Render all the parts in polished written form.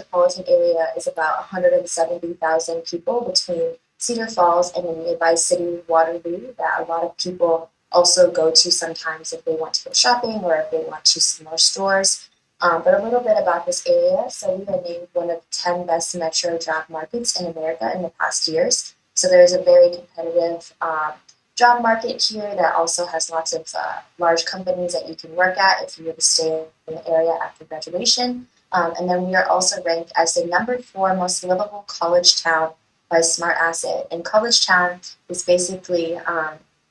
metropolitan area is about 170,000 people between Cedar Falls and a nearby city, Waterloo, that a lot of people also go to sometimes if they want to go shopping or if they want to see more stores. But a little bit about this area. So we are named one of the 10 best metro job markets in America in the past years. So there's a very competitive job market here that also has lots of large companies that you can work at if you were to stay in the area after graduation. And then we are also ranked as the #4 most livable college town by Smart Asset. And college town is basically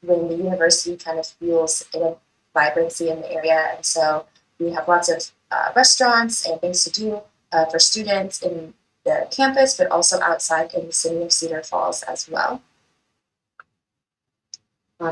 when the university kind of fuels a vibrancy in the area. And so we have lots of restaurants and things to do for students in the campus, but also outside in the city of Cedar Falls as well.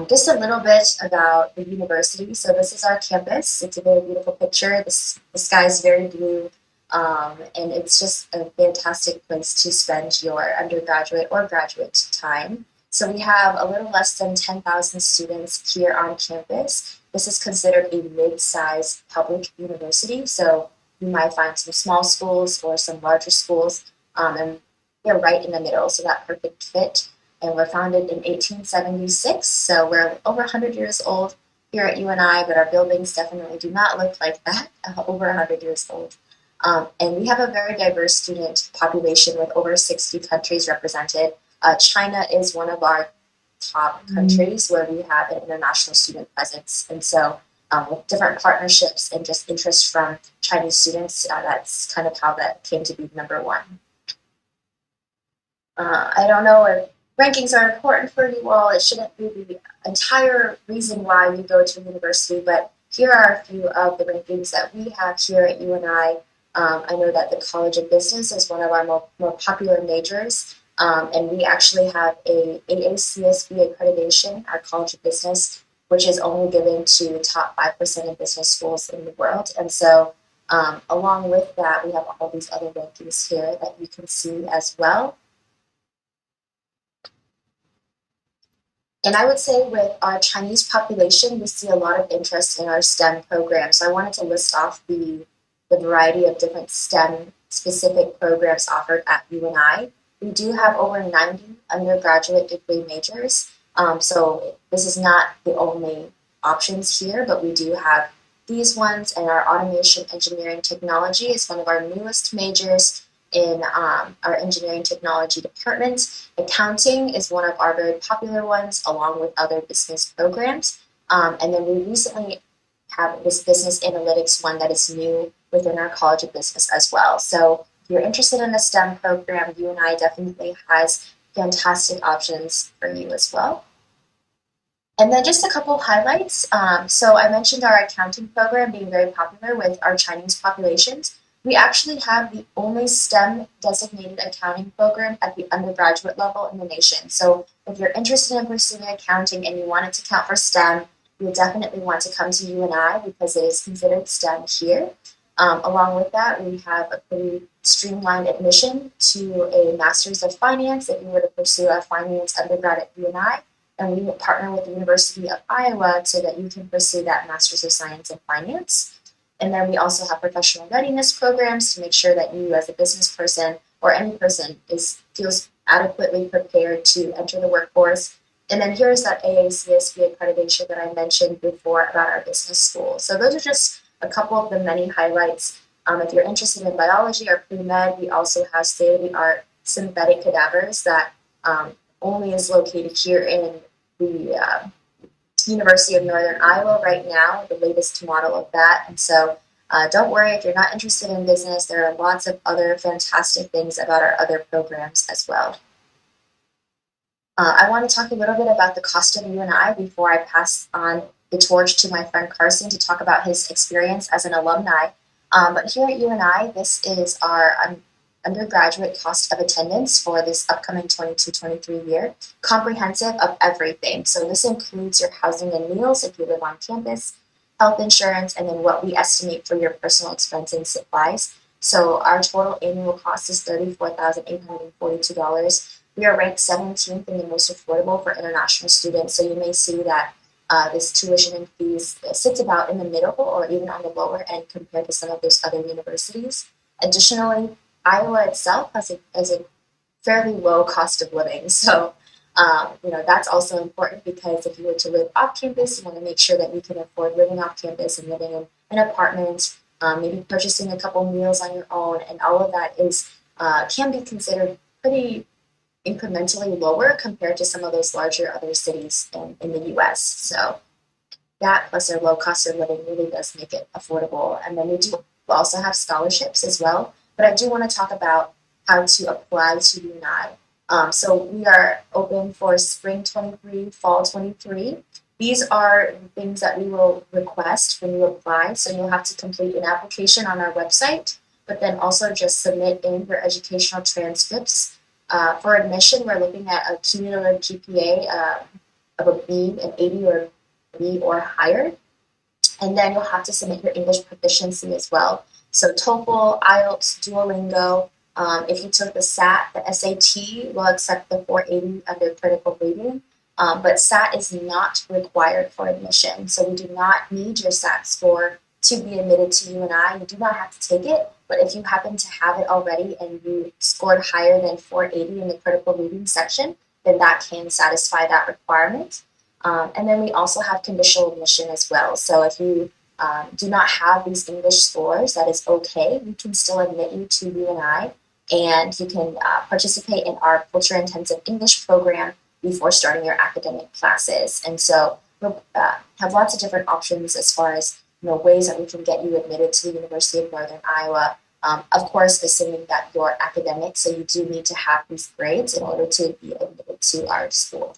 Just a little bit about the university. So this is our campus. It's a very beautiful picture. The sky is very blue, and it's just a fantastic place to spend your undergraduate or graduate time. So we have a little less than 10,000 students here on campus. This is considered a mid-sized public university. So you might find some small schools or some larger schools, and we're right in the middle, so that perfect fit. And we're founded in 1876, so we're over 100 years old here at UNI, but our buildings definitely do not look like that, over 100 years old. And we have a very diverse student population with over 60 countries represented. China is one of our top countries where we have an international student presence. And so with different partnerships and just interest from Chinese students, that's kind of how that came to be #1. I don't know if rankings are important for you all. It shouldn't be the entire reason why you go to university, but here are a few of the rankings that we have here at UNI. I know that the College of Business is one of our more popular majors, and we actually have a Aacsb Accreditation, our College of Business, which is only given to the top 5% of business schools in the world. And so along with that, we have all these other rankings here that you can see as well. And I would say with our Chinese population, we see a lot of interest in our STEM programs. So I wanted to list off the variety of different STEM-specific programs offered at UNI. We do have over 90 undergraduate degree majors. So this is not the only options here, but we do have these ones, and our automation engineering technology is one of our newest majors in our engineering technology department. Accounting is one of our very popular ones, along with other business programs. And then we recently have this business analytics one that is new within our College of Business as well. So if you're interested in a STEM program, UNI definitely has fantastic options for you as well. And then just a couple of highlights. So I mentioned our accounting program being very popular with our Chinese populations. We actually have the only STEM designated accounting program at the undergraduate level in the nation. So if you're interested in pursuing accounting and you want it to count for STEM, you definitely want to come to UNI because it is considered STEM here. Along with that, we have a pretty streamlined admission to a Master's of Finance if you were to pursue a finance undergrad at UNI. And we partner with the University of Iowa so that you can pursue that Master's of Science in Finance. And then we also have professional readiness programs to make sure that you as a business person or any person feels adequately prepared to enter the workforce. And then here's that Aacsb accreditation that I mentioned before about our business school. So those are just a couple of the many highlights. If you're interested in biology or pre-med, we also have state-of-the-art synthetic cadavers that only is located here in the University of Northern Iowa right now, the latest model of that. And so don't worry if you're not interested in business. There are lots of other fantastic things about our other programs as well. I want to talk a little bit about the cost of UNI before I pass on the torch to my friend Carson to talk about his experience as an alumni. But here at UNI, this is our undergraduate cost of attendance for this upcoming 22-23 year, comprehensive of everything. So this includes your housing and meals if you live on campus, health insurance, and then what we estimate for your personal expense and supplies. So our total annual cost is $34,842. We are ranked 17th in the most affordable for international students. So you may see that this tuition and fees sits about in the middle or even on the lower end compared to some of those other universities. Additionally, Iowa itself has a fairly low cost of living. So, that's also important because if you were to live off campus, you want to make sure that you can afford living off campus and living in an apartment, maybe purchasing a couple meals on your own, and all of that can be considered pretty incrementally lower compared to some of those larger other cities in the US. So that plus their low cost of living really does make it affordable. And then we do also have scholarships as well. But I do want to talk about how to apply to UNI. So we are open for spring 23, fall 23. These are things that we will request when you apply. So you'll have to complete an application on our website, but then also just submit in your educational transcripts. For admission, we're looking at a cumulative GPA of a B, an 80 or B or higher. And then you'll have to submit your English proficiency as well. So TOEFL, IELTS, Duolingo. If you took the SAT, the SAT will accept the 480 under critical rating. But SAT is not required for admission. So we do not need your SAT score to be admitted to UNI. You do not have to take it. But if you happen to have it already and you scored higher than 480 in the critical reading section, then that can satisfy that requirement. And then we also have conditional admission as well. So if you do not have these English scores, that is okay. We can still admit you to UNI, and you can participate in our culture intensive English program before starting your academic classes. And so we have lots of different options as far as ways that we can get you admitted to the University of Northern Iowa. Of course, assuming that you're academic, so you do need to have these grades in order to be admitted to our school.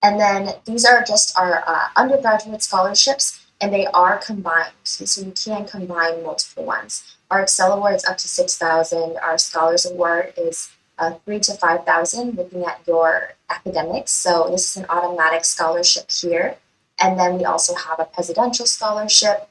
And then these are just our undergraduate scholarships, and they are combined. So you can combine multiple ones. Our Excel Award is up to $6,000. Our Scholars Award is $3,000 to $5,000, looking at your academics. So this is an automatic scholarship here. And then we also have a presidential scholarship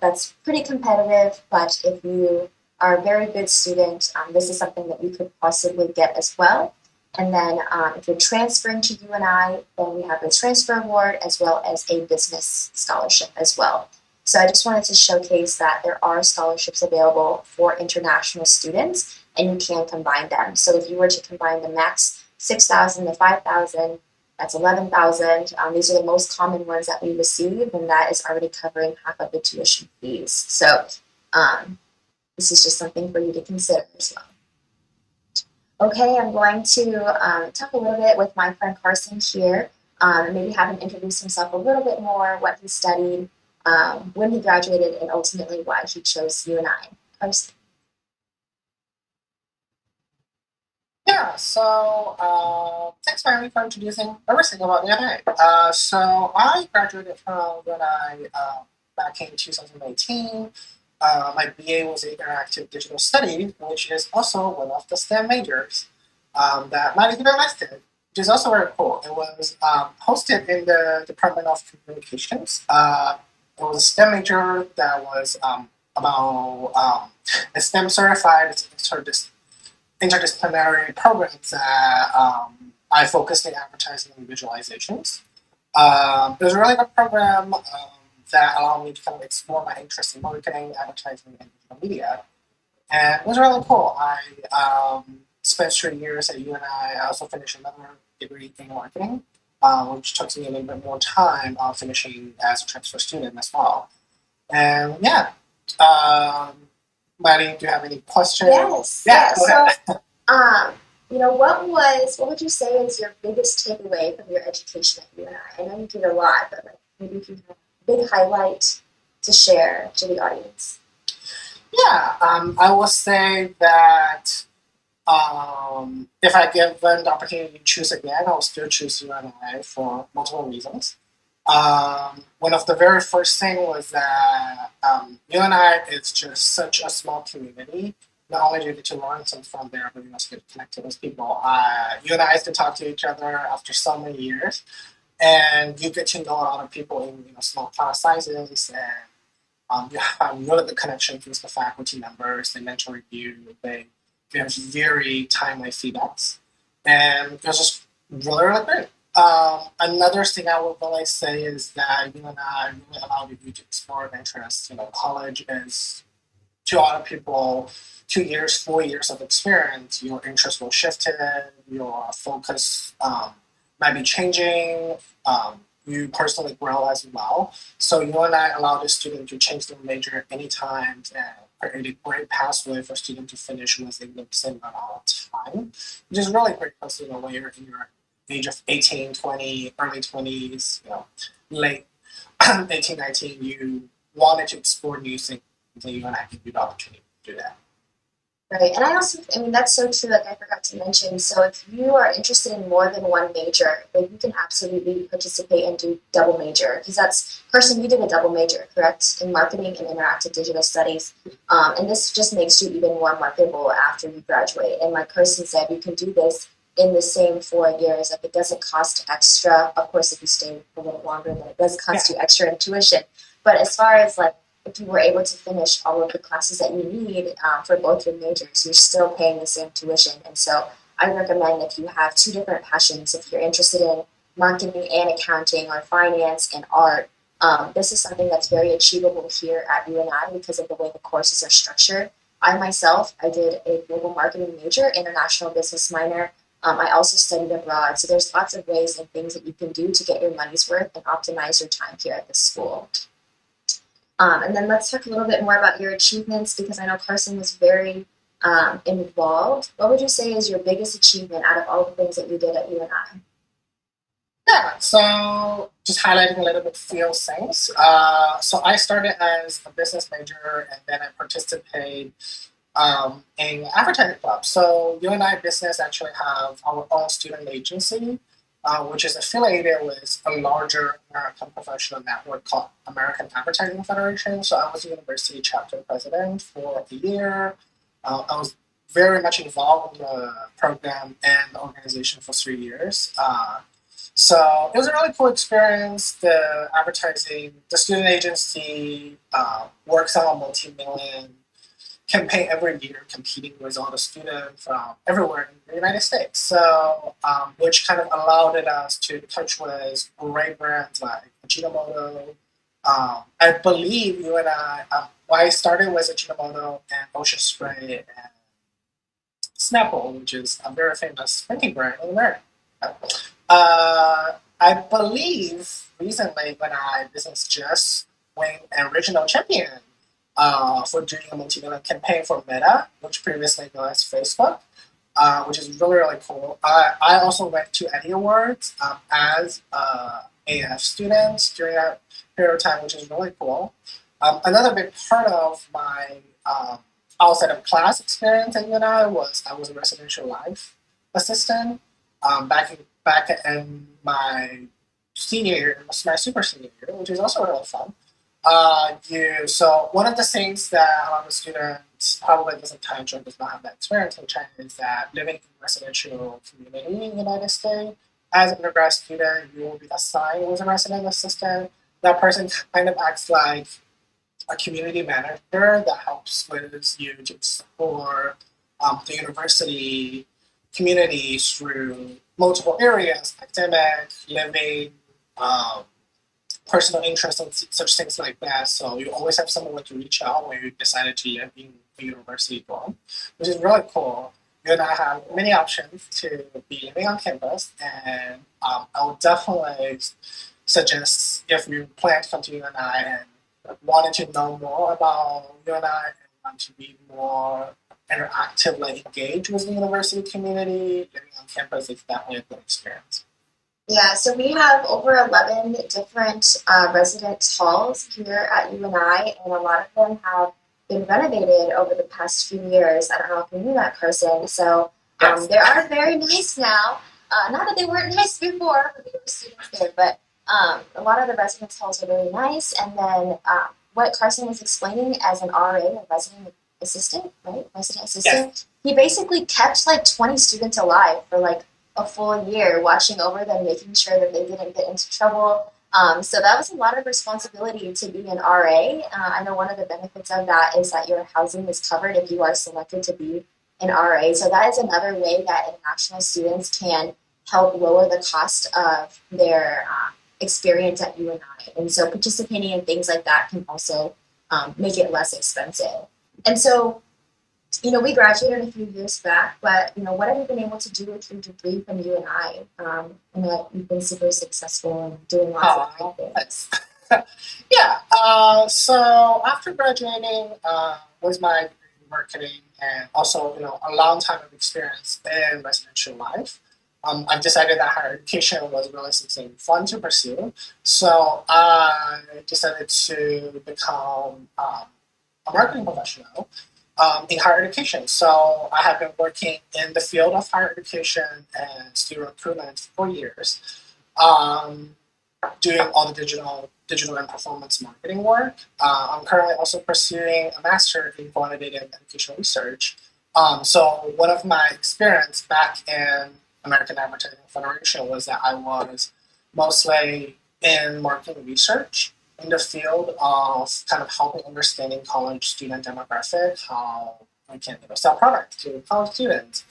that's pretty competitive, but if you are a very good student, this is something that you could possibly get as well. And then if you're transferring to UNI, then we have a transfer award as well as a business scholarship as well. So I just wanted to showcase that there are scholarships available for international students, and you can combine them. So if you were to combine the max $6,000 to $5,000, that's $11,000. These are the most common ones that we receive, and that is already covering half of the tuition fees. So this is just something for you to consider as well. Okay, I'm going to talk a little bit with my friend Carson here, maybe have him introduce himself a little bit more, what he studied, when he graduated, and ultimately why he chose UNI. Carson. Yeah, so thanks, Mary, for introducing everything about UNI. So I graduated from UNI back in 2018. My BA was in Interactive Digital Studies, which is also one of the STEM majors that might even listed, which is also very cool. It was hosted in the Department of Communications. It was a STEM major that was about a STEM certified interdisciplinary programs that I focused in advertising and visualizations. It was a really good program that allowed me to kind of explore my interest in marketing, advertising, and digital media. And it was really cool. I spent 3 years at UNI. I also finished another degree in marketing, which took me a little bit more time finishing as a transfer student as well. And yeah, Maddie, do you have any questions? Yes. Yeah. So, what would you say is your biggest takeaway from your education at UNI? I know you did a lot, but maybe if you have a big highlight to share to the audience. Yeah, I will say that if I given the opportunity to choose again, I will still choose UNI for multiple reasons. One of the very first thing was that UNI is just such a small community. Not only do you get to learn something from there, but you also get connected with people. You and I used to talk to each other after so many years, and you get to know a lot of people in small class sizes, and you have really good connections with the faculty members. They mentor you. They give very timely feedbacks, and it was just really, really great. Another thing I would really say is that UNI really allowed you to explore interests. College is to other people, 2 years, 4 years of experience, your interest will shift, your focus might be changing, you personally grow as well. So UNI allow the student to change their major anytime and create a great pathway for students to finish within the same amount of time, which is really great because when you're in your age of 18, 20, early 20s, late 18, 19, you wanted to explore new things, and UNI give you the opportunity to do that. Right, and that's so true, like I forgot to mention. So if you are interested in more than one major, then you can absolutely participate and do double major. Because Carson, you did a double major, correct? In marketing and interactive digital studies. And this just makes you even more marketable after you graduate. And like Carson said, you can do this in the same 4 years. Like, it doesn't cost extra. Of course, if you stay a little longer, then it does cost you extra in tuition. But as far as like, if you were able to finish all of the classes that you need for both your majors, you're still paying the same tuition. And so I recommend, if you have two different passions, if you're interested in marketing and accounting or finance and art, this is something that's very achievable here at UNI because of the way the courses are structured. I did a global marketing major, international business minor. I also studied abroad. So there's lots of ways and things that you can do to get your money's worth and optimize your time here at the school. And then let's talk a little bit more about your achievements, because I know Carson was very involved. What would you say is your biggest achievement out of all the things that you did at UNI? Yeah, so just highlighting a little bit few things. So I started as a business major, and then I participated in advertising club. So UNI Business actually have our own student agency, which is affiliated with a larger American professional network called American Advertising Federation. So I was the university chapter president for a year. I was very much involved in the program and the organization for 3 years. So it was a really cool experience. The student agency works on a multi-million campaign every year, competing with all the students from everywhere in the United States. So, which kind of allowed us to touch with great brands like Ajinomoto. I believe UNI, I started with Ajinomoto and Ocean Spray and Snapple, which is a very famous drinking brand in America. I believe recently UNI Business just won an original champion for doing a multi-million campaign for Meta, which previously known as Facebook, which is really, really cool. I also went to Eddie Awards as an AF student during that period of time, which is really cool. Another big part of my outside of class experience at UNI was I was a residential life assistant back in my senior year, my super senior year, which is also really fun. So one of the things that a lot of students probably does not have that experience in China is that living in a residential community in the United States, as an undergrad student, you will be assigned as a resident assistant. That person kind of acts like a community manager that helps with you to explore the university community through multiple areas, academic, living, personal interests and such things like that. So you always have someone to reach out when you decided to live in the university dorm, which is really cool. You now have many options to be living on campus, and I would definitely suggest, if you plan to come to UNI and wanted to know more about UNI and want to be more interactively engaged with the university community, living on campus is definitely a good experience. Yeah, so we have over 11 different residence halls here at UNI, and a lot of them have been renovated over the past few years. I don't know if you knew that, Carson. So Yes. they are very nice now. Not that they weren't nice before when we were students there, but a lot of the residence halls are really nice. And then what Carson was explaining as an RA, a resident assistant, right? Resident assistant. Yes. He basically kept like 20 students alive for like a full year, watching over them, making sure that they didn't get into trouble. So that was a lot of responsibility to be an RA. I know one of the benefits of that is that your housing is covered if you are selected to be an RA. So that is another way that international students can help lower the cost of their experience at UNI. And so participating in things like that can also make it less expensive. And so, we graduated a few years back, but, what have you been able to do with your degree from UNI? And that you've been super successful and doing lots of great things. Yeah. So after graduating with my degree in marketing and also, a long time of experience in residential life, I've decided that higher education was really something fun to pursue. So I decided to become a marketing professional in higher education. So I have been working in the field of higher education and student recruitment for years, doing all the digital and performance marketing work. I'm currently also pursuing a master in quantitative educational research. So one of my experience back in American Advertising Federation was that I was mostly in marketing research in the field of kind of helping understanding college student demographic, how we can sell product to college students.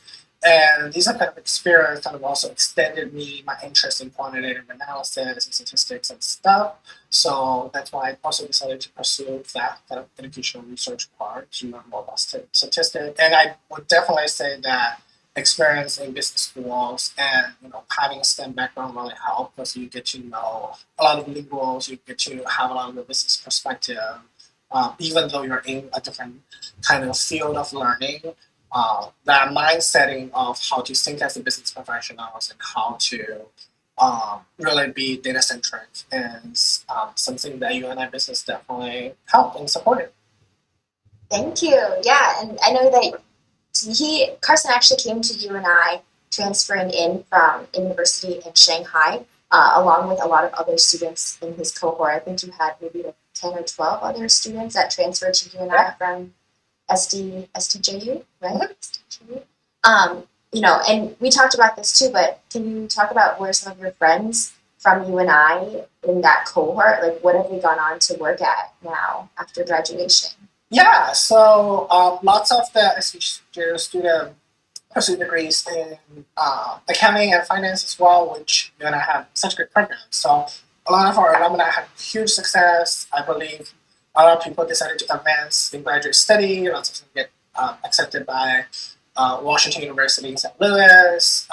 And these are kind of experience kind of also extended me my interest in quantitative analysis and statistics and stuff. So that's why I also decided to pursue that kind of educational research part to learn more about statistics. And I would definitely say that experience in business schools and having a STEM background really help because you get to know a lot of linguals, you get to have a lot of the business perspective, even though you're in a different kind of field of learning. That mindsetting of how to think as a business professionals and how to really be data centric is something that UNI business definitely helped and supported. Thank you. Yeah, and I know that Carson actually came to UNI transferring in from a university in Shanghai, along with a lot of other students in his cohort. I think you had maybe like 10 or 12 other students that transferred to UNI from SDJU, right? SDJU. And we talked about this too, but can you talk about where some of your friends from UNI in that cohort, like what have they gone on to work at now after graduation? Yeah, so lots of the SDJU students pursue degrees in accounting and finance as well, which UNI have such great programs. So a lot of our alumni had huge success. I believe a lot of people decided to advance in graduate study. Lots of them get accepted by Washington University in St. Louis,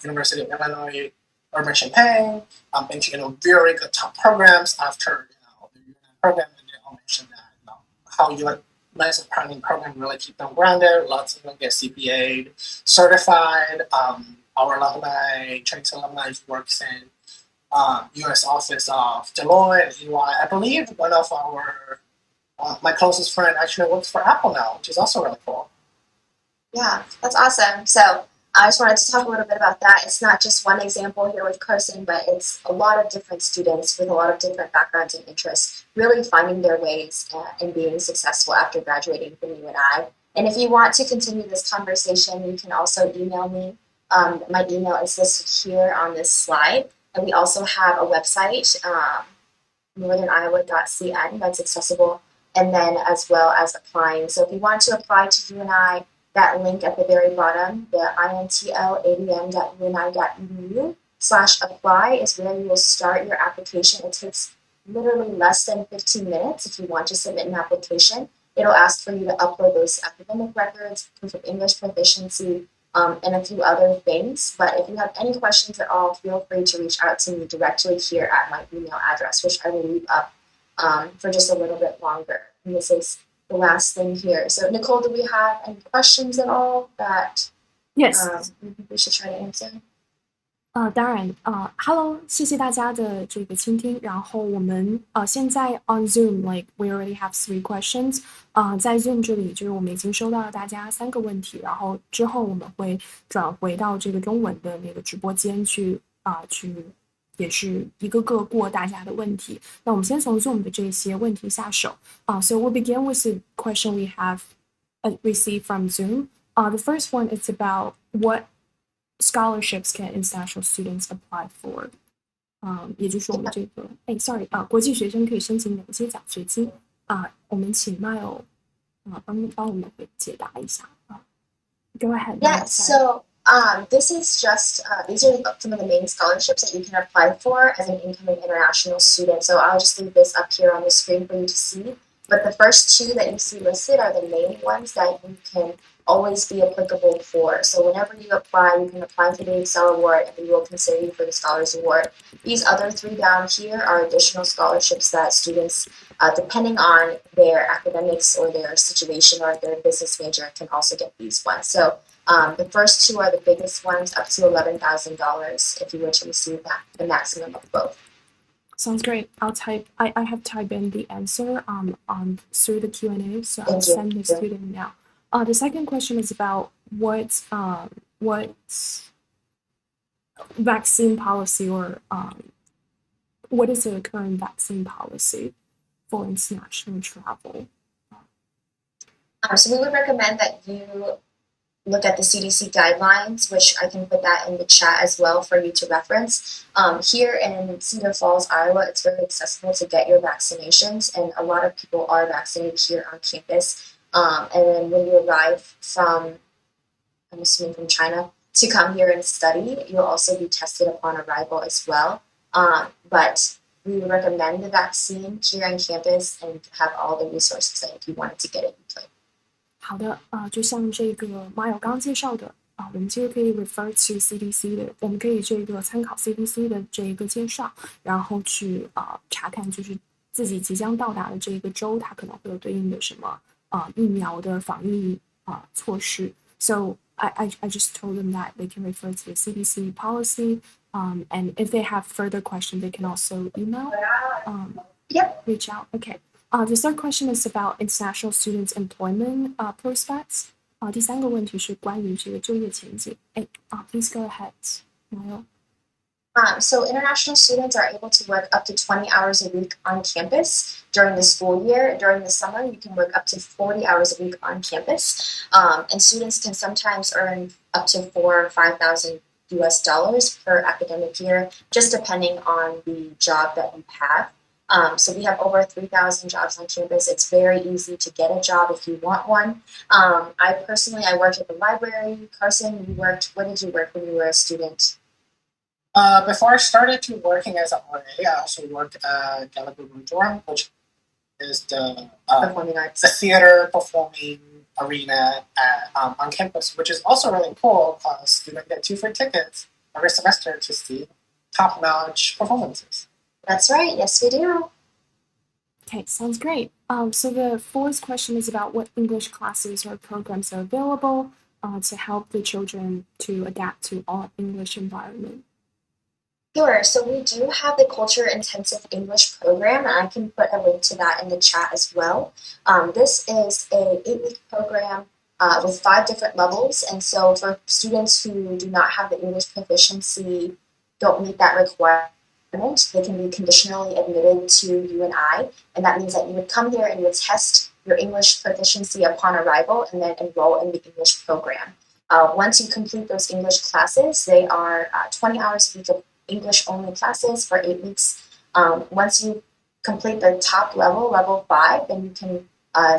University of Illinois, Urbana-Champaign, into very good top programs after the UNI program. And they all mentioned that how UNI's planning program really keep them grounded. Lots of them get CPA'd, certified. Our alumni, Chinese alumni, works in U.S. office of Deloitte and EY. I believe one of my closest friend actually works for Apple now, which is also really cool. Yeah, that's awesome. So I just wanted to talk a little bit about that. It's not just one example here with Carson, but it's a lot of different students with a lot of different backgrounds and interests really finding their ways and being successful after graduating from UNI. And if you want to continue this conversation, you can also email me. My email is listed here on this slide. And we also have a website, northerniowa.cn, that's accessible, and then as well as applying. So if you want to apply to UNI, that link at the very bottom, the intladm.uni.edu/apply is where you will start your application. It takes literally less than 15 minutes if you want to submit an application. It'll ask for you to upload those academic records, proof of English proficiency, and a few other things. But if you have any questions at all, feel free to reach out to me directly here at my email address, which I will leave up for just a little bit longer. And this is the last thing here. So Nicole, do we have any questions at all that Yes. we should try to answer? 当然，Hello， 谢谢大家的这个倾听。然后我们现在 on Zoom，like we already have 3 questions。在 Zoom 这里，就是我们已经收到了大家3个问题，然后之后我们会转回到这个中文的那个直播间去也是一个个过大家的问题。那我们先从 Zoom 的这些问题下手。So we'll begin with the question we have received from Zoom. The first one is about what scholarships can international students apply for? 也就是我们这个国际学生可以申请哪些奖学金？我们请 Mile 帮我们解答一下。Go ahead. Yeah. So this is just these are some of the main scholarships that you can apply for as an incoming international student. So I'll just leave this up here on the screen for you to see. But the first two that you see listed are the main ones that you can always be applicable for. So whenever you apply, you can apply for the Excel Award and we will consider you for the Scholars Award. These other three down here are additional scholarships that students, depending on their academics or their situation or their business major, can also get these ones. So the first two are the biggest ones, up to $11,000 if you were to receive that, the maximum of both. Sounds great. I have typed in the answer through the Q&A, so I'll Thank you. send this to them now. The second question is about what vaccine policy or what is the current vaccine policy for international travel? So we would recommend that you look at the CDC guidelines, which I can put that in the chat as well for you to reference. Here in Cedar Falls, Iowa, it's very accessible to get your vaccinations, and a lot of people are vaccinated here on campus. And then when you arrive from, I'm assuming from China, to come here and study, you'll also be tested upon arrival as well. But we would recommend the vaccine here on campus and have all the resources that if you wanted to get it, you could. 好的，就像这个马友刚介绍的我们其实可以 refer to CDC 的，我们可以这个参考 CDC 的这一个介绍，然后去查看就是自己即将到达的这个州，它可能会有对应的什么疫苗的防疫措施。So I just told them that they can refer to the CDC policy, and if they have further questions, they can also email, reach out. Okay. The third question is about international students' employment prospects. 第三个问题是关于这个就业前景。Please go ahead, Mario. So international students are able to work up to 20 hours a week on campus during the school year. During the summer, you can work up to 40 hours a week on campus. And students can sometimes earn up to $4,000 or $5,000 per academic year, just depending on the job that you have. So we have over 3,000 jobs on campus. It's very easy to get a job if you want one. I worked at the library. Carson, where did you work when you were a student? Before I started to working as an RA, I also worked at Gallagher Dorm, which is the Performing arts. The theater performing arena on campus, which is also really cool because students get 2 free tickets every semester to see top-notch performances. That's right. Yes, we do. Okay, sounds great. So the fourth question is about what English classes or programs are available to help the children to adapt to all English environment. Sure. So we do have the Culture Intensive English program, and I can put a link to that in the chat as well. This is a 8-week program with 5 different levels, and so for students who do not have the English proficiency, don't meet that requirement, they can be conditionally admitted to UNI, and that means that you would come here and you would test your English proficiency upon arrival and then enroll in the English program. Once you complete those English classes, they are 20 hours a week of English-only classes for 8 weeks. Once you complete the top level, level 5, then you can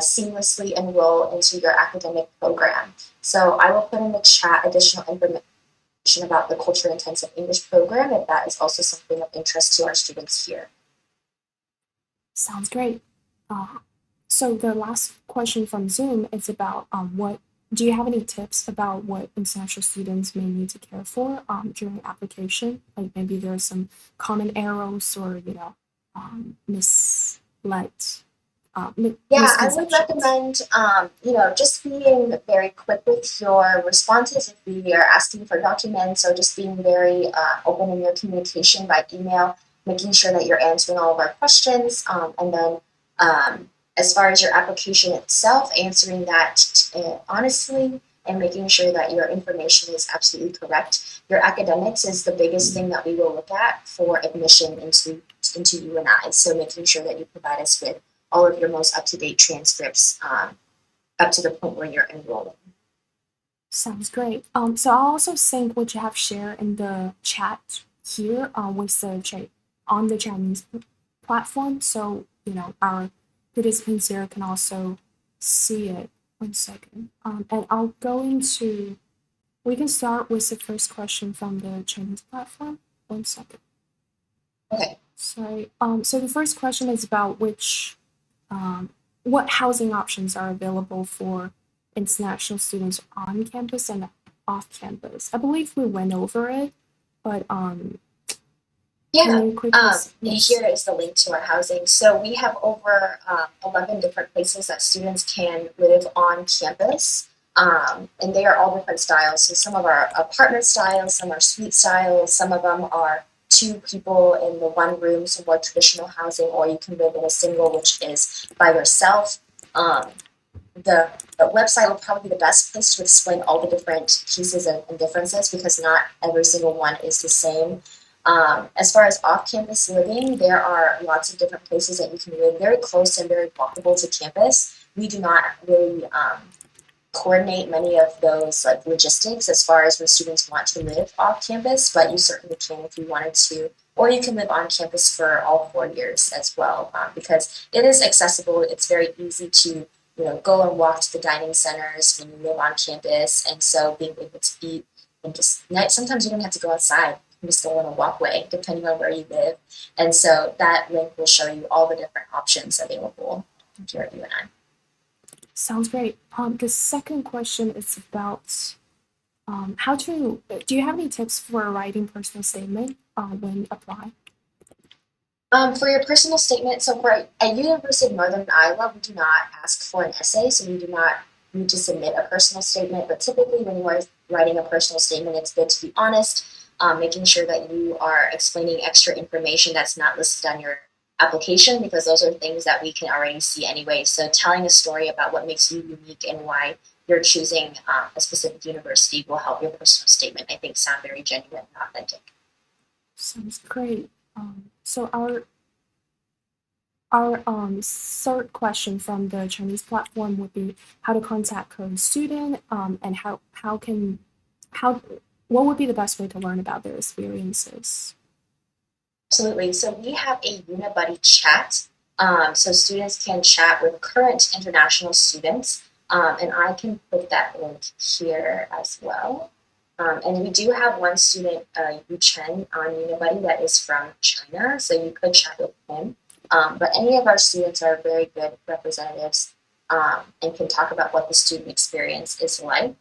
seamlessly enroll into your academic program. So I will put in the chat additional information about the Culture Intensive English program if that is also something of interest to our students here. Sounds great. So the last question from Zoom is about do you have any tips about what international students may need to care for during application? Like maybe there are some common errors or, misled. I would recommend, just being very quick with your responses if we are asking for documents, or just being very open in your communication by email, making sure that you're answering all of our questions, and then as far as your application itself, answering that honestly and making sure that your information is absolutely correct. Your academics is the biggest thing that we will look at for admission into UNI, so making sure that you provide us with all of your most up-to-date transcripts up to the point where you're enrolling. Sounds great. So I'll also sync what you have shared in the chat here with the on the Chinese platform, so our participants here can also see it. 1 second. And I'll go into. We can start with the first question from the Chinese platform. 1 second. Okay. Sorry. So the first question is about which what housing options are available for international students on campus and off campus? I believe we went over it, but Yeah, yes. here is the link to our housing. So we have over 11 different places that students can live on campus. And they are all different styles. So some of our apartment styles, some are suite styles, some of them are 2 people in the 1 room, so more traditional housing, or you can live in a single, which is by yourself. The website will probably be the best place to explain all the different pieces and differences because not every single one is the same. As far as off-campus living, there are lots of different places that you can live very close and very walkable to campus. We do not really coordinate many of those like logistics as far as when students want to live off campus, but you certainly can if you wanted to, or you can live on campus for all 4 years as well, because it is accessible. It's very easy to go and walk to the dining centers when you live on campus, and so being able to eat and just sometimes you don't have to go outside. You just go on a walkway depending on where you live, and so that link will show you all the different options available here at UNI. Sounds great. The second question is about do you have any tips for writing personal statement when applying? For your personal statement, so at University of Northern Iowa, we do not ask for an essay, so you do not need to submit a personal statement, but typically when you are writing a personal statement, it's good to be honest, making sure that you are explaining extra information that's not listed on your application, because those are things that we can already see anyway. So telling a story about what makes you unique and why you're choosing a specific university will help your personal statement, I think, sound very genuine and authentic. Sounds great. So our third question from the Chinese platform would be how to contact current student and what would be the best way to learn about their experiences? Absolutely. So we have a UniBuddy chat. So students can chat with current international students. And I can put that link here as well. And we do have one student, Yu Chen, on UniBuddy that is from China. So you could chat with him. But any of our students are very good representatives and can talk about what the student experience is like.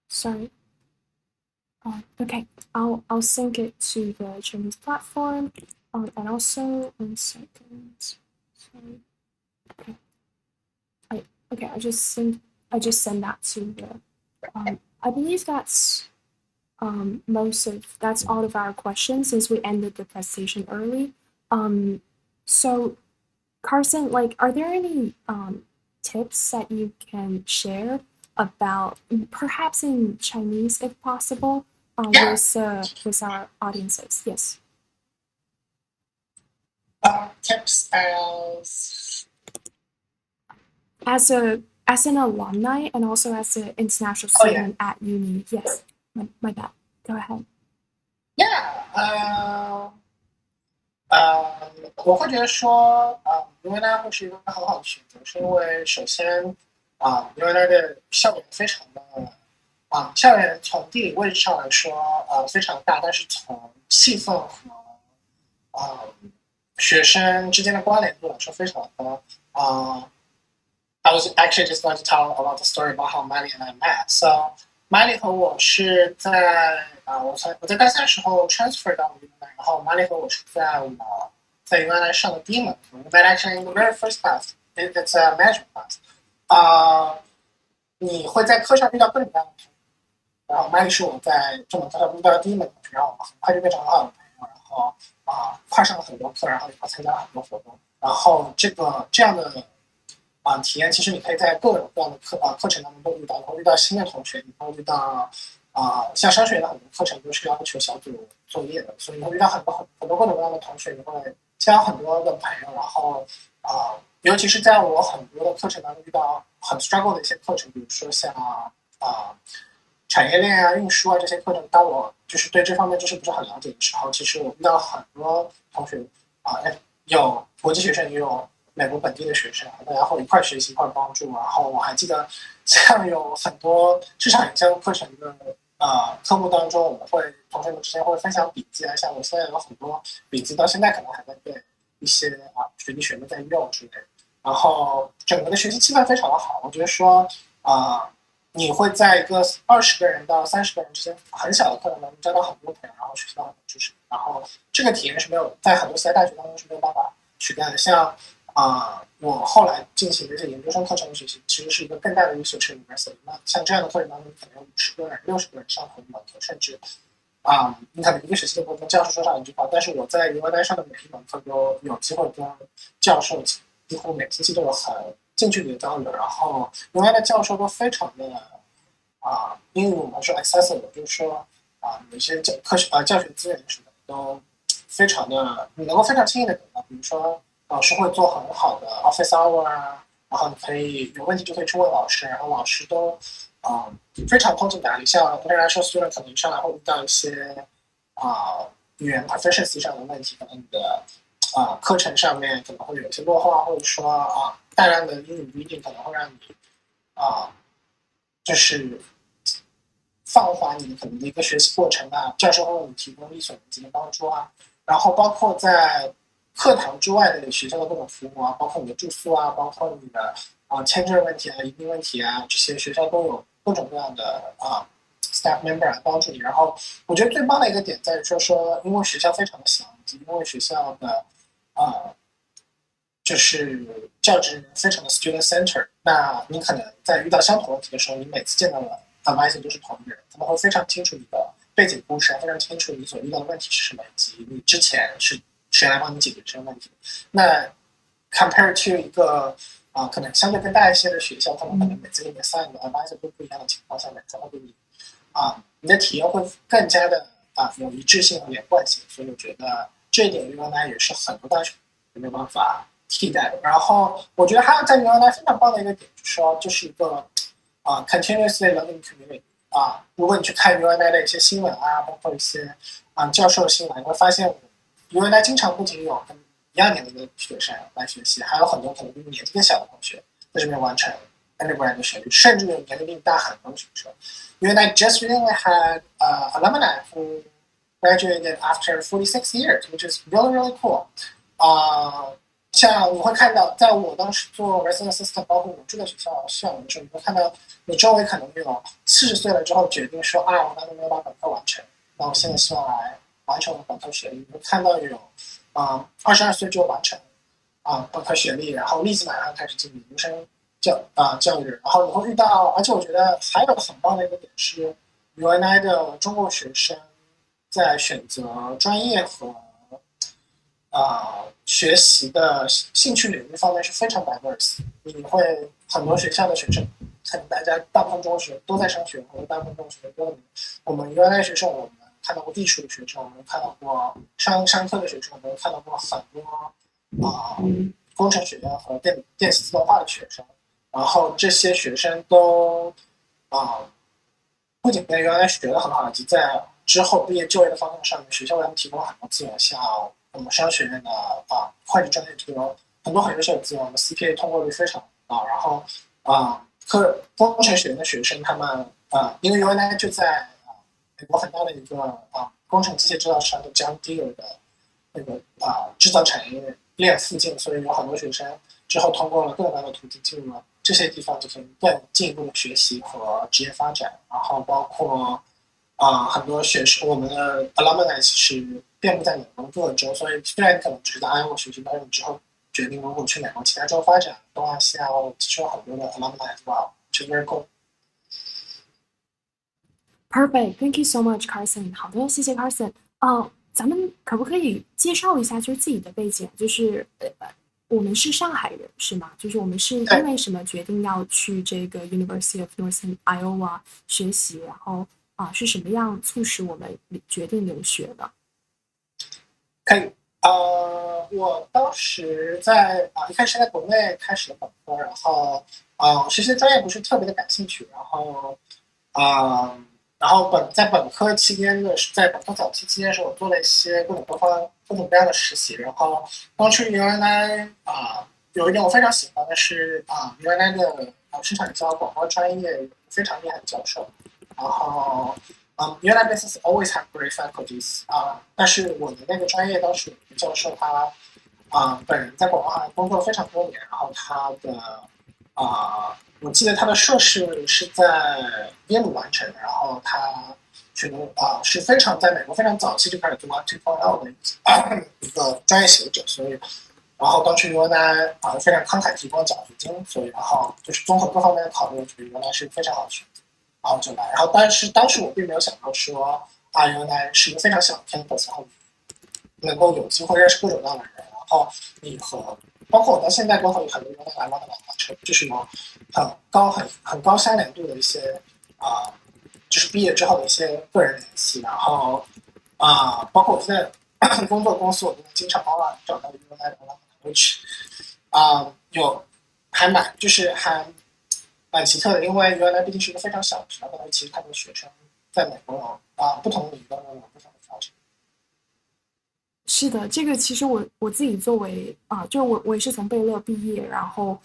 Sorry. Okay, I'll sync it to the Chinese platform, and also 1 second. Sorry. Okay. I just sent that to the. I believe that's that's all of our questions since we ended the presentation early. So Carson, are there any tips that you can share about, perhaps in Chinese if possible, with our audiences? Yes. Tips as an alumni and also as an international student at uni. Yes, my bad. Go ahead. Yeah. 我会觉得说UNI 会是一个很好的选择，是因为首先UNI 的校园非常的校园从地理位置上来说非常大，但是从气氛和学生之间的关联度来说非常的高。I was actually just going to tell about the story about how Miley and I met. So Miley 和我是在我在大三时候 transfer 到 UNI， 然后 Miley 和我是在UNI 上的第一门课。We met actually in the very first class. It's a management class. 你会在课上遇到各种各样的同学，然后 Miley 是我在这门课上遇到的第一门同学，然后我们很快就变成了很好的朋友，然后快上了很多课，然后也参加了很多活动，然后这样的体验，其实你可以在各种各样的课程当中都遇到，你会遇到新的同学，你会遇到像商学院的很多课程都是要求小组作业的，所以你会遇到很多各种各样的同学，你会交很多的朋友，然后尤其是在我很多的课程当中遇到很 struggle 的一些课程，比如说像产业链啊、运输啊这些课程，当我就是对这方面知识不是很了解的时候，其实我遇到很多同学有国际学生，也有美国本地的学生，大家会一块学习、一块帮助。然后我还记得，像有很多市场营销课程的科目当中，我们同学们之间会分享笔记啊，像我现在有很多笔记，到现在可能还在被一些学弟学妹在用之类的。然后整个的学习气氛非常的好，我觉得说你会在一个20个人到30个人之间很小的课程当中交到很多朋友，然后学习到很多知识，然后这个体验是没有在很多其他大学当中是没有办法取代的。像我后来进行的这些研究生课程的学习，其实是一个更大的 research university。那像这样的课程当中，可能有50个人、60个人上同一门课，甚至你可能一个学期都不会跟教授说上一句话。但是我在UNI上的每一门课都有机会跟教授几乎每星期都有很近距离的交流，然后UNI的教授都非常的英语我们说 accessible， 就是说有一些教学资源什么的都非常的，你能够非常轻易的得到。比如说老师会做很好的 office hour 然后你可以有问题就可以去问老师，然后老师都非常通情达理。像 international student 可能上来会遇到一些语言 proficiency 上的问题，可能你的课程上面可能会有一些落后或者说大量的英语 reading 可能会让你就是放缓你可能的一个学习过程教授会为你提供力所能及的帮助然后包括在课堂之外的学校的各种服务包括你的住宿包括你的签证问题移民问题这些学校都有各种各样的staff member 来帮助你。然后我觉得最棒的一个点在于说因为学校非常的小，因为学校的就是教职人非常的 student center， 那你可能在遇到相同问题的时候，你每次见到的 advisor 都是同一个人，他们会非常清楚你的背景故事非常清楚你所遇到的问题是什么，以及你之前是谁来帮你解决这个问题。那 compare to 一个可能相对更大一些的学校，他们可能每次给你assign的 advisor 都不一样的情况下面，才会对你你的体验会更加的有一致性和连贯性。所以我觉得这一点 UNI 也是很多大学没有办法替代的。然后我觉得还有在 UNI 非常棒的一个点就是说，就是一个continuously learning community 如果你去看 UNI 的一些新闻包括一些教授的新闻，你会发现 UNI 经常不仅有跟一样年龄的学生来学习，还有很多可能比你年纪更小的同学在这边完成 undergrad 的学历，甚至有年龄比你大很多的学生。UNI just recently had alumni who graduated after 46 years, which is really, really cool. 像你会看到，在我当时做 resident assistant， 包括我住在学校校园的时候，你会看到你周围可能有40岁了之后决定说我当年没有把本科完成，那我现在希望来完成我的本科学历。你会看到有22岁就完成本科学历，然后立即马上开始进研究生教育，然后你会遇到，而且我觉得还有很棒的一个点是 UNI 的中国学生在选择专业和学习的兴趣领域方面是非常 diverse。你会很多学校的学生，可能大部分中学都在上学，或者大部分中学都我们 UNI 学生，我们看到过艺术的学生，我们看到过商科的学生，我们看到过很多工程学院和电气自动化的学生。然后这些学生都不仅在UNI学得很好，以及在之后毕业就业的方向上面，学校为他们提供了很多资源，像我们商学院的会计专业就有很多很优秀的资源，我们 CPA 通过率非常高。然后工程学院的学生他们因为 UNI 就在美国很大的一个工程机械制造商的 John Deere 的那个制造产业链附近，所以有很多学生之后通过了各种各样的途径进入了这些地方，就可以更进一步的学习和职业发展。然后包括很多学生，我们的 Alumni 其实遍布在美国各个州，所以虽然你可能只是在Iowa学习，但是你之后决定如果去美国其他州发展，东亚、西亚其实有很多的 Alumni as well， which is very cool。 Perfect, thank you so much, Carson. 好的，谢谢 Carson。咱们可不可以介绍一下就是自己的背景？就是我们是上海人是吗？就是我们是因为什么决定要去这个 University of Northern Iowa 学习？然后是什么样促使我们决定留学的？可以，我当时在一开始在国内开始了本科，然后学习的专业不是特别的感兴趣，然后在本科期间在本科早期期间的时候，我做了一些各种各样的实习。然后刚去 UNI 有一点我非常喜欢的是UNI 的市场营销广告专业非常厉害的教授。然后 UNI business always have great faculties 但是我的那个专业当时有一个教授他本人在广告行业工作非常多年，然后他的我记得他的硕士是在耶鲁完成的，然后他是非常在美国非常早期就开始做 2.0 的一个专业学者，所以然后当时 UNI 非常慷慨提供奖学金，所以然后就是综合各方面的考虑，我觉得 UNI 是非常好的选择，然后就来。然后但是当时我并没有想到说UNI 是一个非常小的 campus， 然后能够有机会认识各种各样的人，然后你和包括我到现在都会有很多 UNI 来就是有很高相连度的一些就是毕业之后的一些个人联系，然后包括我现在工作公司，我都经常找到 UNI 的 which 有还蛮奇特的，因为 UNI 毕竟是一个非常小的学校，但是其实他们的学生在美国不同领域当中有不同的发展。是的，这个其实我自己作为就是我也是从贝勒毕业，然后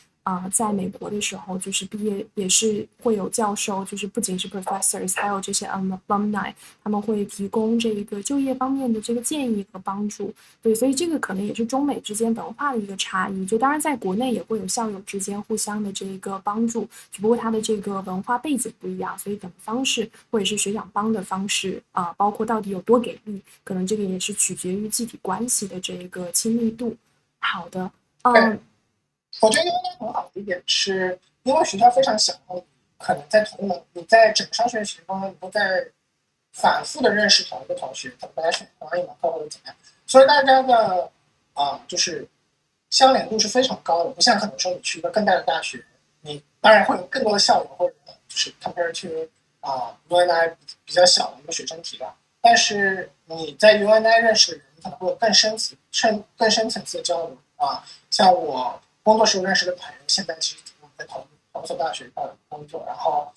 在美国的时候，就是毕业也是会有教授，就是不仅是 professors， 还有这些 alumni， 他们会提供这个就业方面的这个建议和帮助。对，所以这个可能也是中美之间文化的一个差异。就当然在国内也会有校友之间互相的这个帮助，只不过他的这个文化背景不一样，所以可能方式或者是学长帮的方式包括到底有多给力，可能这个也是取决于具体关系的这个亲密度。好的，我觉得 UNI 很好的一点是，因为学校非常小，可能在你在整个上学期中，你都在反复的认识同一个同学，可能大家选同样一门课或者怎么样，所以大家的就是相连度是非常高的，不像可能说你去一个更大的大学，你当然会有更多的校友或者就是 compared to UNI 比较小的一个学生体量，但是你在 UNI 认识的人可能会有更深层次的交流像我工作时候认识的朋友，现在其实在同所大学工作，然后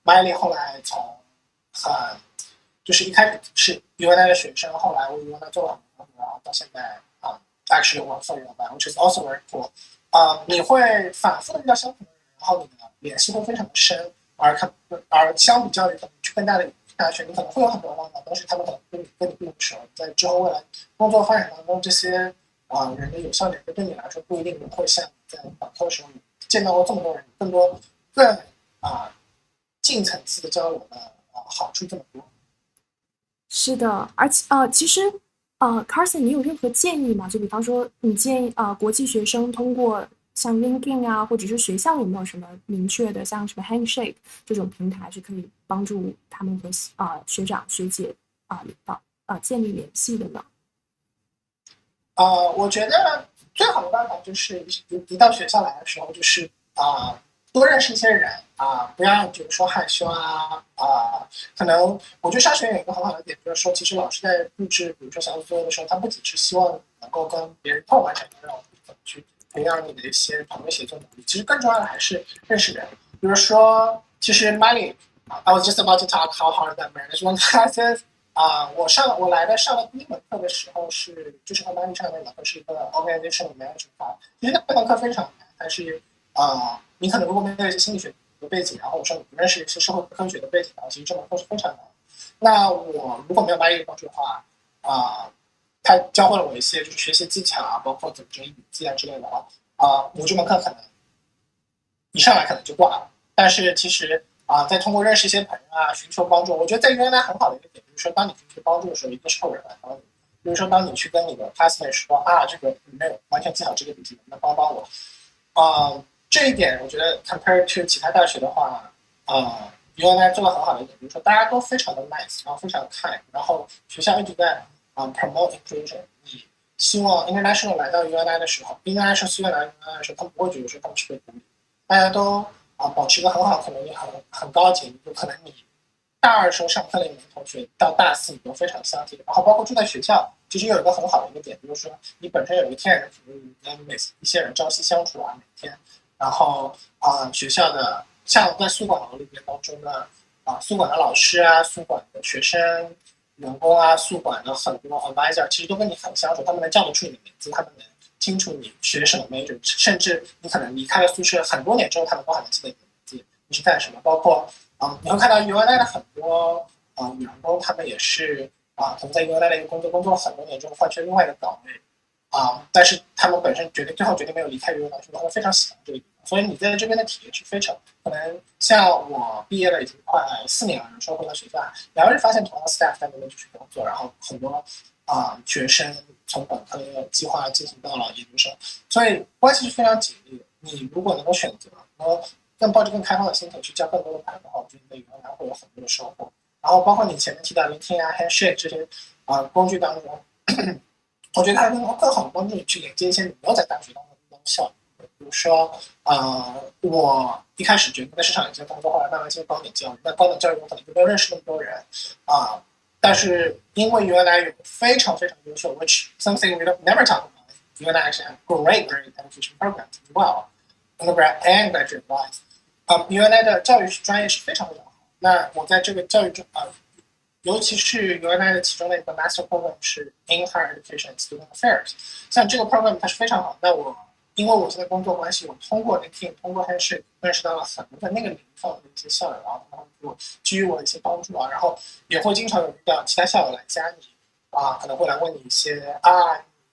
Miley 后来从就是一开始是 UNI 的学生，后来为 UNI 做了很多工作，然后到现在actually work for UNI， which is also very cool。你会反复的遇到相同的人，然后你的联系会非常的深，而相比较于可能去更大的大学，你可能会有很多方法，但是他们可能跟你并不熟，在之后未来工作发展当中，这些人的有效点对你来说不一定会像在本科的时候见到过这么多人，更近层次的交流的好处这么多。是的，而且其实Carson， 你有任何建议吗？就比方说，你建议国际学生通过像 LinkedIn 或者是学校有没有什么明确的，像什么 Handshake 这种平台是可以帮助他们和学长学姐建立联系的呢？我觉得最好的办法就是一到学校来的时候，就是多认识一些人不要觉得说害羞可能我觉得上学有一个很好的点，就是说其实老师在布置比如说小组作业的时候，他不仅是希望能够跟别人完成的任务，去培养你的一些团队协作能力，其实更重要的还是认识人。比如说其实 Miley I was just about to talk how hard that management classes我来的上的第一门课的时候就是和 Miley 上的那门课是一个 organizational management class， 其实那门课非常难，但是你可能如果没有一些心理学的背景，然后我说你不认识一些社会科学的背景的话，其实这门课是非常难。那我如果没有Miley的帮助的话他教会了我一些就是学习技巧包括怎么整理笔记之类的话我这门课可能一上来可能就挂了。但是其实再通过认识一些朋友寻求帮助，我觉得在UNI很好的一个点就是说，当你寻求帮助的时候，一定是会有人来帮你。比如说，当你去跟你的 classmate 说这个你没有完全记好这个笔记，能帮我这一点我觉得 compared to 其他大学的话UNI 做了很好的一点，比如说大家都非常的 nice， 然后非常的 kind， 然后学校一直在promote inclusion。你希望 international 来到 UNI 的时候 ，international student 来到 UNI 的时候，他们不会觉得说他们是被孤立，大家都保持一个很好，可能很高级，就可能你大二的时候上课的一门同学到大四你都非常相近，然后包括住在学校，其实有一个很好的一个点，比如说你本身有一个天然的服务，跟一些人朝夕相处每天，然后学校的像在宿管楼里面当中的宿管的老师宿管的学生员工宿管的很多 advisor 其实都跟你很相处，他们能叫得出你的名字，他们能清楚你学什么 major， 甚至你可能离开了宿舍很多年之后，他们都还能记得你的名字，你是干什么。包括你会看到 UNI 的很多员工，他们也是可能在 UNI 的一个工作了很多年之后换去另外一个岗位但是他们本身最后决定没有离开 UNI，是他们非常喜欢这个地方，所以你在这边的体验是非常可能像我毕业了已经快4年了，有时候回到学校，你还会发现同样的 staff 在那边继续工作，然后很多学生从本科计划进行到了研究生，所以关系是非常紧密的。你如果能够选择，更抱着更开放的心态去交更多的朋友的话，我觉得你原来会有很多的收获。然后包括你前面提到聆听handshake 这些工具当中，我觉得它能够更好的帮助你去连接一些你没有在大学当中遇到的效应。比如说我一开始决定在市场有些工作，后来慢慢进入高等教育，那高等教育我可能就没有认识那么多人但是因为 UNI 有非常非常优秀 which something we never talk about, UNI actually have great education programs as well, undergrad and graduate wise. UNI 的教育专业是非常非常好。那我在这个教育中尤其是 UNI 的其中的一个 master program 是 in higher education and student affairs， 像这个 program 它是非常好。那因为我现在工作关系，我通过 LinkedIn 通过 handshake 认识到了很多在那个领域上的一些校友，然后他们会给予我一些帮助然后也会经常有遇到其他校友来加你可能会来问你一些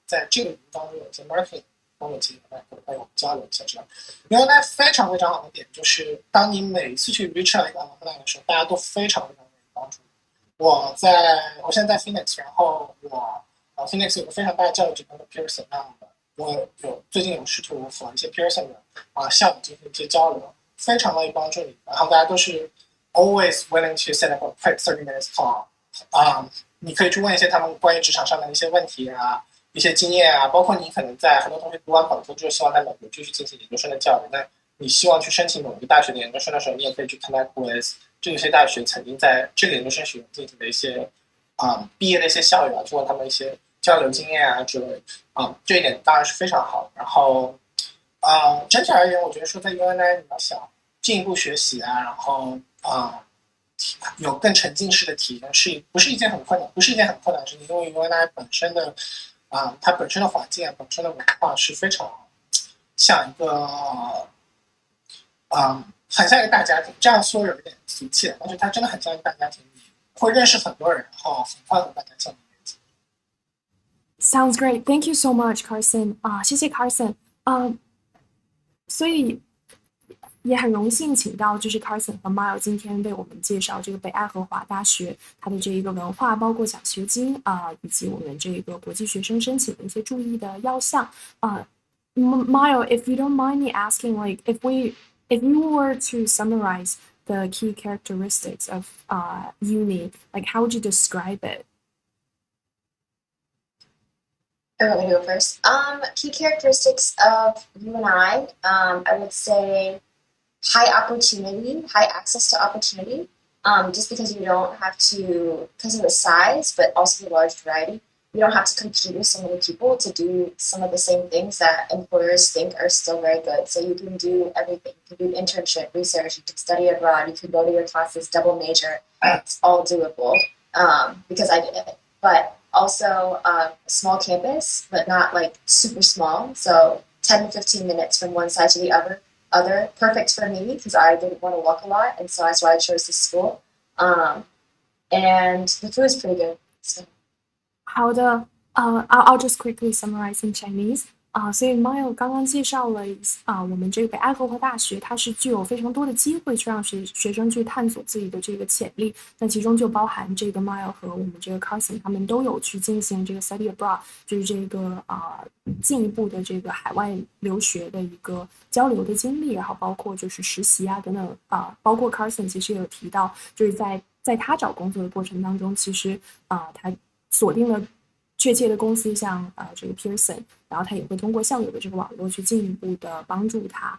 在这个领域当中有一些 marketing 工作经验，可能会有交流一下这样。UNI 非常非常好的点就是，当你每一次去 reach out 一个 alumni 的时候，大家都非常非常愿意帮助你。我现在在 Phoenix， 然后Phoenix 有个非常大的教育集团的 Carson， 我最近有试图和一些 Pearson 的校友进行一些交流，非常乐意帮助你。然后大家都是 always willing to set up a quick 30 minutes call。你可以去问一些他们关于职场上的一些问题一些经验包括你可能在很多同学读完本科之后，希望在美国继续进行研究生的教育。那你希望去申请某一个大学的研究生的时候，你也可以去 connect with 这些大学曾经在这个研究生学院进行的一些毕业的一些校友去问他们一些交流经验之类的这一点当然是非常好。然后整体而言，我觉得说在 UNI 你要想进一步学习然后有更沉浸式的体验，不是一件很困难的事情，因为 UNI 本身的它本身的环境本身的文化是非常像一个很像一个大家庭。这样说有一点俗气但是它真的很像一个大家庭，你会认识很多人，然后很快和大家建立连接。Sounds great. Thank you so much, Carson. 谢谢 Carson. 所以也很荣幸请到就是 Carson 和 Mile 今天为我们介绍这个北爱荷华大学它的这一个文化，包括奖学金以及我们这个国际学生申请的一些注意的要项Mile, if you don't mind me asking, like if you were to summarize the key characteristics of uni, like how would you describe it? I want me to go first. Key characteristics of UNI, I would say high opportunity, high access to opportunity. Just because you don't have to, because of the size, but also the large variety, you don't have to compete with so many people to do some of the same things that employers think are still very good. So you can do everything. You can do internship, research, you can study abroad, you can go to your classes, double major. It's all doable because I did it. But also a small campus, but not like super small. So 10 to 15 minutes from one side to the other. Perfect for me because I didn't want to walk a lot, and so that's why I chose this school. And the food is pretty good. So. 好的，I'll just quickly summarize in Chinese. 所以 Mile 刚刚介绍了我们这个北爱荷华大学，它是具有非常多的机会去让学生去探索自己的这个潜力。那其中就包含这个 Mile 和我们这个 Carson 他们都有去进行这个 study abroad， 就是这个进一步的这个海外留学的一个交流的经历，然后包括就是实习等等包括 Carson 其实也有提到，就是在他找工作的过程当中，其实他锁定了确切的公司，像这个 Pearson， 然后他也会通过校友的这个网络去进一步的帮助他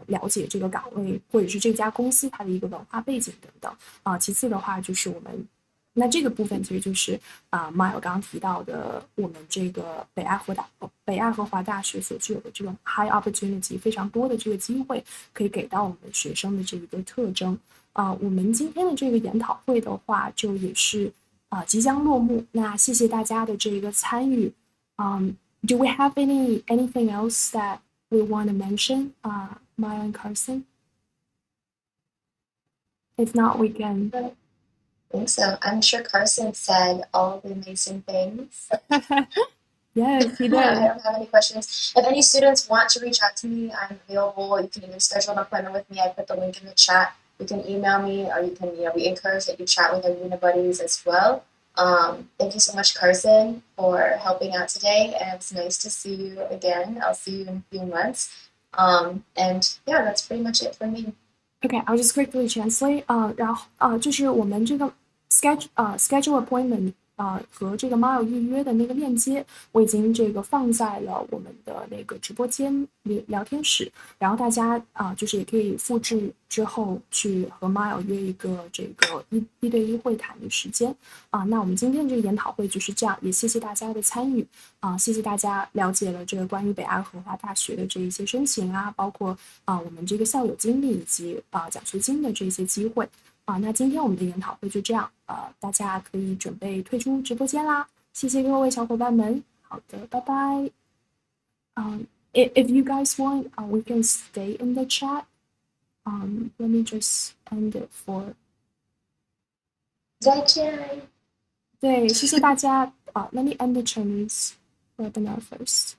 了解这个岗位或者是这家公司它的一个文化背景等等其次的话就是我们那这个部分其实就是Mile 刚刚提到的我们这个北爱荷华大学所具有的这种 high opportunity 非常多的这个机会可以给到我们学生的这一个特征我们今天的这个研讨会的话就也是即将落幕，那谢谢大家的这个参与。Do we have anything else that we want to mention, Maya and Carson? If not, we can. think so. I'm sure Carson said all the amazing things. Yes, he I did. don't have any questions. If any students want to reach out to me, I'm available. You can either schedule an appointment with me. I put the link in the chat. You can email me, or you can, we encourage that you chat with our UNI buddies as well. Thank you so much, Carson, for helping out today. And it's nice to see you again. I'll see you in a few months. And yeah, that's pretty much it for me. Okay, I'll just quickly translate. 然后就是我们这个 schedule appointment 和这个 Mile 预约的那个链接，我已经这个放在了我们的那个直播间聊天室，然后大家就是也可以复制之后去和 Mile 约一个这个一对一会谈的时间那我们今天的这个研讨会就是这样，也谢谢大家的参与谢谢大家了解了这个关于北爱荷华大学的这一些申请包括我们这个校友经历以及奖学金的这些机会那今天我们的研讨会就这样大家可以准备退出直播间啦，谢谢各位小伙伴们，好的，拜拜。If you guys want, we can stay in the chat. Let me just end it for. 再见。对，谢谢大家。Let me end the Chinese webinar first.